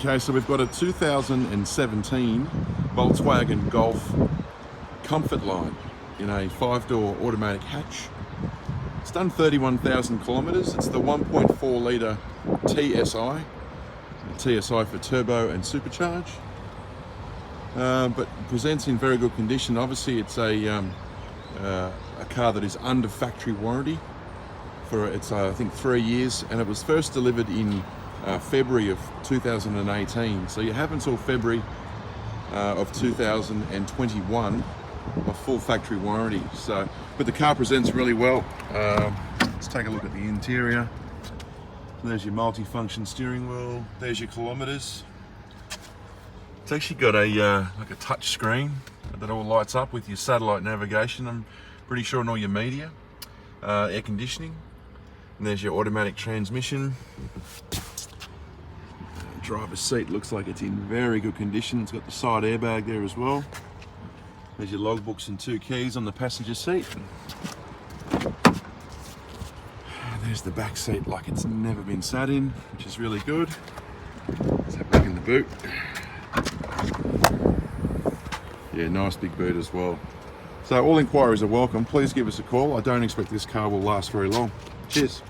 Okay, so we've got a 2017 Volkswagen Golf Comfortline in a 5-door automatic hatch. It's done 31,000 kilometers. It's the 1.4 litre TSI. TSI for turbo and supercharge. But presents in very good condition. Obviously, it's a car that is under factory warranty for I think 3 years, and it was first delivered in February of 2018. So you have until February of 2021 a full factory warranty. So, but the car presents really well. Let's take a look at the interior. There's your multi-function steering wheel. There's your kilometers. It's actually got a like a touch screen that all lights up with your satellite navigation, I'm pretty sure, and all your media. Air conditioning. And there's your automatic transmission. Driver's seat looks like it's in very good condition. It's got the side airbag there as well. There's your logbooks and 2 keys on the passenger seat. There's the back seat like it's never been sat in, which is really good. Let's have a look in the boot. Yeah, nice big boot as well. So all inquiries are welcome. Please give us a call. I don't expect this car will last very long. Cheers.